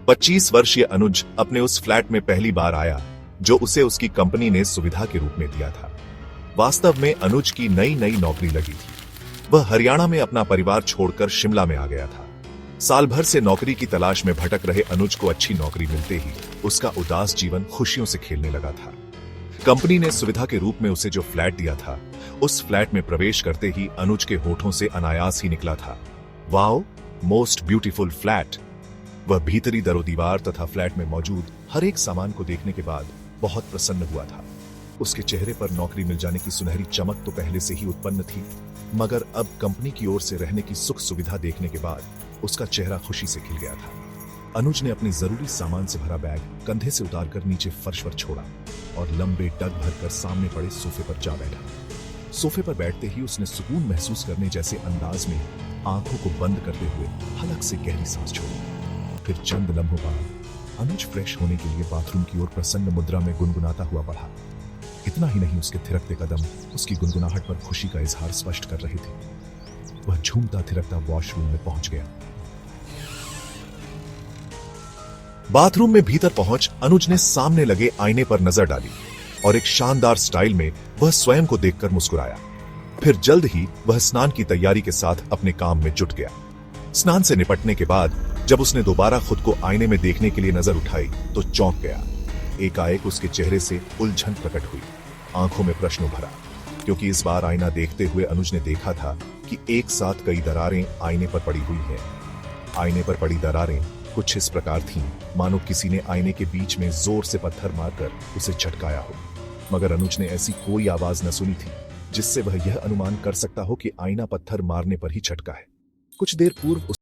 25 वर्षीय अनुज अपने उस फ्लैट में पहली बार आया जो उसे उसकी कंपनी ने सुविधा के रूप में दिया था। वास्तव में अनुज की नई नई नौकरी लगी थी। वह हरियाणा में अपना परिवार छोड़कर शिमला में आ गया था। साल भर से नौकरी की तलाश में भटक रहे अनुज को अच्छी नौकरी मिलते ही उसका उदास जीवन खुशियों से खेलने लगा था। कंपनी ने सुविधा के रूप में उसे जो फ्लैट दिया था, उस फ्लैट में प्रवेश करते ही अनुज के होठों से अनायास ही निकला था, वाओ, मोस्ट ब्यूटीफुल फ्लैट। वह भीतरी दरोदीवार तथा फ्लैट में मौजूद हर एक सामान को देखने के बाद बहुत प्रसन्न हुआ था। उसके चेहरे पर नौकरी मिल जाने की सुनहरी चमक तो पहले से ही उत्पन्न थी, मगर अब कंपनी की ओर से रहने की सुख सुविधा देखने के बाद उसका चेहरा खुशी से खिल गया था। अनुज ने अपने जरूरी सामान से भरा बैग कंधे से उतारकर नीचे फर्श पर छोड़ा और लंबे डग भरकर सामने पड़े सोफे पर जा बैठा। सोफे पर बैठते ही उसने सुकून महसूस करने जैसे अंदाज में आंखों को बंद करते हुए हलक से गहरी सांस छोड़ी। फिर चंद लम्हों बाद अनुज फ्रेश होने के लिए बाथरूम की ओर प्रसन्न मुद्रा में गुनगुनाता हुआ बढ़ा। इतना ही नहीं, उसके थिरकते कदम उसकी गुनगुनाहट पर खुशी का इजहार स्पष्ट कर रहे थे। वह झूमता थिरकता वॉशरूम में पहुंच गया। बाथरूम में भीतर पहुंच अनुज ने सामने लगे आईने पर नजर डाली और एक शानदार स्टाइल में वह स्वयं को देखकर मुस्कुराया। फिर जल्द ही वह स्नान की तैयारी के साथ अपने काम में जुट गया। स्नान से निपटने के बाद जब उसने दोबारा खुद को आईने में देखने के लिए नजर उठाई तो चौंक गया। एकाएक उसके चेहरे से उलझन प्रकट हुई, आंखों में प्रश्न उभरा, क्योंकि इस बार आईना देखते हुए अनुज ने देखा था कि एक साथ कई दरारें आईने पर पड़ी हुई हैं। आईने पर पड़ी दरारें कुछ इस प्रकार थीं, मानो किसी ने आईने के बीच में जोर से पत्थर मारकर उसे झटकाया हो, मगर अनुज ने ऐसी कोई आवाज न सुनी थी जिससे वह यह अनुमान कर सकता हो कि आईना पत्थर मारने पर ही झटका है। कुछ देर पूर्व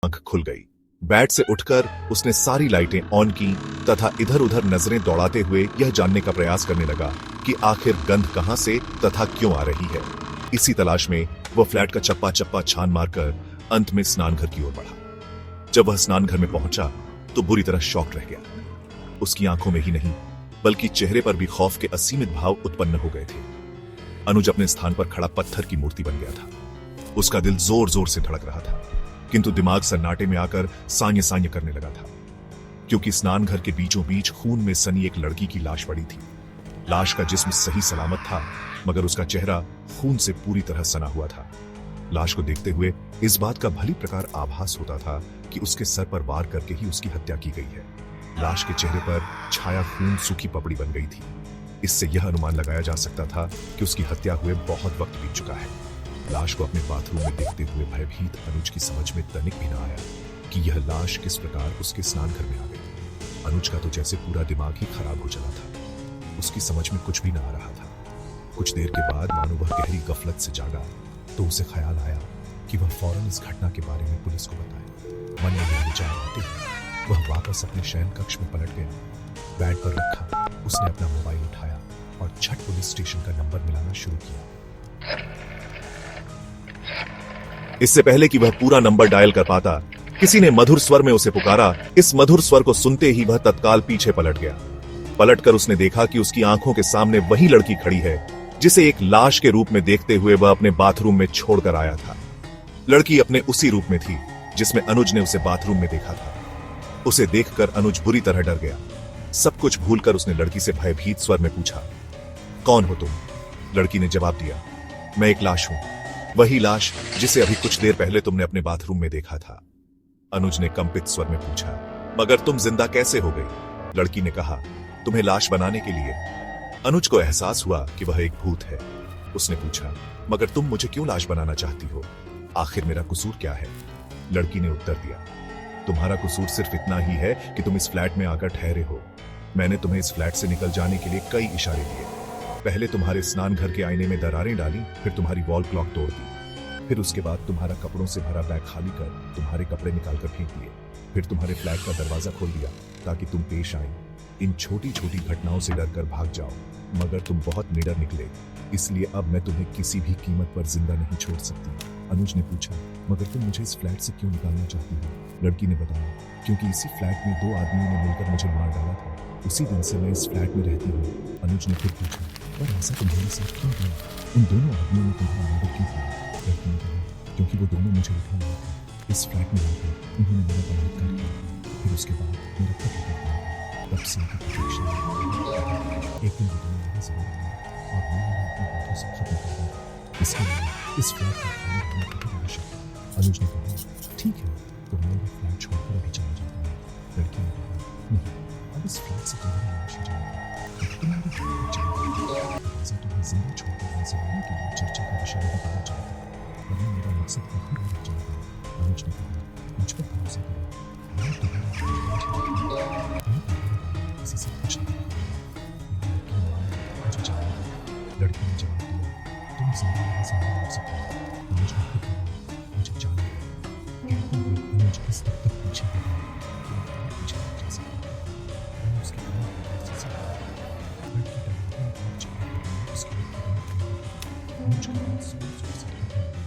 आंख खुल गई। बेड से उठकर उसने सारी लाइटें ऑन की तथा इधर उधर नजरें दौड़ाते हुए यह जानने का प्रयास करने लगा कि आखिर गंध कहां से तथा क्यों आ रही है। इसी तलाश में वह फ्लैट का चप्पा चप्पा छान मारकर अंत में स्नानघर की ओर बढ़ा। जब वह स्नानघर में पहुंचा तो बुरी तरह शॉक्ड रह गया। उसकी आंखों में ही नहीं बल्कि चेहरे पर भी खौफ के असीमित भाव उत्पन्न हो गए थे। अनुज अपने स्थान पर खड़ा पत्थर की मूर्ति बन गया था। उसका दिल जोर जोर से धड़क रहा था, किंतु दिमाग सन्नाटे में आकर सान्य सान्य करने लगा था, क्योंकि स्नानघर के बीचों बीच खून में सनी एक लड़की की लाश पड़ी थी। लाश का जिस्म सही सलामत था, मगर उसका चेहरा खून से पूरी तरह सना हुआ था। लाश को देखते हुए इस बात का भली प्रकार आभास होता था कि उसके सर पर वार करके ही उसकी हत्या की गई है। लाश के चेहरे पर छाया खून सूखी पपड़ी बन गई थी। इससे यह अनुमान लगाया जा सकता था कि उसकी हत्या हुए बहुत वक्त बीत चुका है। लाश को अपने बाथरूम में देखते हुए भयभीत अनुज की समझ में तनिक भी न आया कि यह लाश किस प्रकार उसके स्नानघर में आ गई। अनुज का तो जैसे पूरा दिमाग ही खराब हो चला था। उसकी समझ में कुछ भी न आ रहा था। कुछ देर के बाद मानो वह गहरी गफलत से जागा तो उसे ख्याल आया कि वह फौरन इस घटना के बारे में पुलिस को बताए। मन में यह विचार आते ही वह वापस अपने शयन कक्ष में पलट गया। बेड पर रखा उसने अपना मोबाइल उठाया और झट पुलिस स्टेशन का नंबर मिलाना शुरू किया। इससे पहले कि वह पूरा नंबर डायल कर पाता, किसी ने मधुर स्वर में उसे पुकारा। इस मधुर स्वर को सुनते ही वह तत्काल पीछे पलट गया। पलटकर उसने देखा कि उसकी आंखों के सामने वही लड़की खड़ी है जिसे एक लाश के रूप में देखते हुए वह अपने बाथरूम में छोड़कर आया था। लड़की अपने उसी रूप में थी जिसमें अनुज ने उसे बाथरूम में देखा था। उसे देखकर अनुज बुरी तरह डर गया। सब कुछ भूलकर उसने लड़की से भयभीत स्वर में पूछा, कौन हो तुम? लड़की ने जवाब दिया, मैं एक लाश हूं, वही लाश जिसे अभी कुछ देर पहले तुमने अपने बाथरूम में देखा था। अनुज ने कंपित स्वर में पूछा, मगर तुम जिंदा कैसे हो गई? लड़की ने कहा, तुम्हें लाश बनाने के लिए। अनुज को एहसास हुआ कि वह एक भूत है। उसने पूछा, मगर तुम मुझे क्यों लाश बनाना चाहती हो? आखिर मेरा कसूर क्या है? लड़की ने उत्तर दिया, तुम्हारा कसूर सिर्फ इतना ही है कि तुम इस फ्लैट में आकर ठहरे हो। मैंने तुम्हें इस फ्लैट से निकल जाने के लिए कई इशारे दिए। पहले तुम्हारे स्नान घर के आईने में दरारें डाली, फिर तुम्हारी वॉल क्लॉक तोड़ दी, फिर उसके बाद तुम्हारा कपड़ों से भरा बैग खाली कर तुम्हारे कपड़े निकालकर फेंक दिए, फिर तुम्हारे फ्लैट का दरवाजा खोल दिया ताकि तुम पेश आए। इन छोटी छोटी घटनाओं से डरकर भाग जाओ, मगर तुम बहुत निडर निकले, इसलिए अब मैं तुम्हें किसी भी कीमत पर जिंदा नहीं छोड़ सकती। अनुज ने पूछा, मगर तुम मुझे इस फ्लैट से क्यों निकालना चाहती हो? लड़की ने बताया, क्योंकि इसी फ्लैट में 2 आदमियों ने मिलकर मुझे मार डाला था। उसी दिन से मैं इस फ्लैट में रहती हूँ। अनुज ने फिर पूछा, पर ऐसा तुम्हारे साथ क्यों हुआ? उन दोनों आदमियों ने तुम्हारा मर्डर क्यों किया? लड़की ने कहा, क्योंकि वो दोनों मुझे उठा लाए थे। इस फ्लैट में लाकर उन्होंने मेरा बलात्कार किया, फिर उसके बाद मेरा कत्ल कर दिया। तब से उनकी प्रतीक्षा एक दिन वो दोनों मेरे जरूर आए और मैंने अपने हाथों से खत्म कर दिया। इसके लिए इस फ्लैट का खाली होना बहुत आवश्यक है। अनुज ने कहा, ठीक है, तो मैं ये फ्लैट छोड़कर अभी चला जाता हूँ। लड़की ने कहा, नहीं, अब इस फ्लैट से तुम्हारी लाश ही जाएगी। तुम्हारी फ्लैट चलेगी, ऐसा तुम्हें जिंदा छोड़कर वहां से लाने के लिए चर्चा का विषय नहीं बनना चाहता, वरना मेरा मकसद कहीं और जाएगा। अनुज ने कहा, मुझ पर भरोसा करो, मैं तुम्हारा किसी से कुछ नहीं करूंगा। मुझे जाना। लड़की ने जवाब दिया, तुम जिंदा यहाँ से नहीं उठ सकते। अनुज ने खुद कहा, मुझे जाना। कहते हुए अनुज इस हद तक पीछे हो गया कि मैं और पीछे नहीं जा सकता। मैंने उसके कान पर ऐसे से कहा, लड़की डरने और चिल्ला कर उसके एक कदम पर लगी। अनुज का दिल जोर जोर से धड़कने लगा।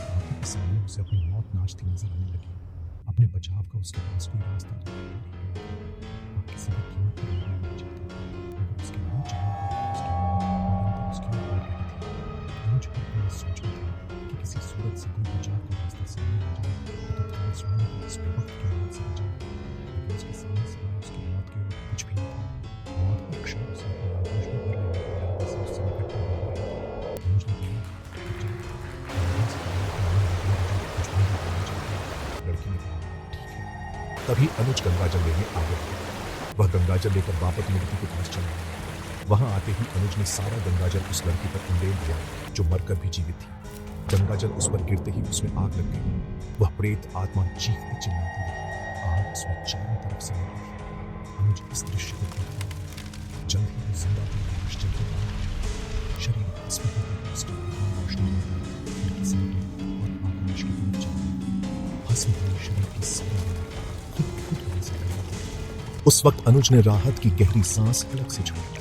आंखों के सामने उसे अपनी मौत नाचती नजर आने लगी। अपने बचाव का उसके पास कोई रास्ता नहीं। किसी भी कीमत पर मरना नहीं चाहता, मगर उसके मुंह चाहे उसकी मौत निरंतर उसकी ओर बढ़ रही थी। अनुज हर पल इस सोच में था कि किसी सूरत से कोई बचाव का रास्ता सामने आ जाए तो तत्काल स्वयं को इस बेवक्त की मौत से बचाए। लेकिन उसके सामने सिवाय उसकी मौत के कुछ भी नहीं था। मौत हर क्षण उसे अपनी आगोश में भर लेने के इरादे से उससे निकटता हुआ आ रही थी। अनुज ने कहा, लड़की ने कहा, ठीक है। तभी अनुज गंगाजल लेने आ गया। वह गंगाजल लेकर वापस लड़की के पास चला गया। वहां आते ही अनुज ने सारा गंगाजल उस लड़की पर उंडेल दिया जो मरकर भी जीवित थी। गंगाजल उस पर गिरते ही उसमें आग लग गई। वह प्रेत आत्मा चीखती चिल्लाती रही। आग उसमें चारों तरफ से लगी थी। अनुज इस दृश्य को देखता रहा। जल्द ही वो जिंदा हुई लाश जलते हुए शरीर इसमें उसकी रोशनी में खिड़की से निकली और आकाश की तरफ चली गई। भस्म हुए शरीर की सांसें खुद खुद होने से लगी। उस वक्त अनुज ने राहत की गहरी सांस हलक से छोड़ी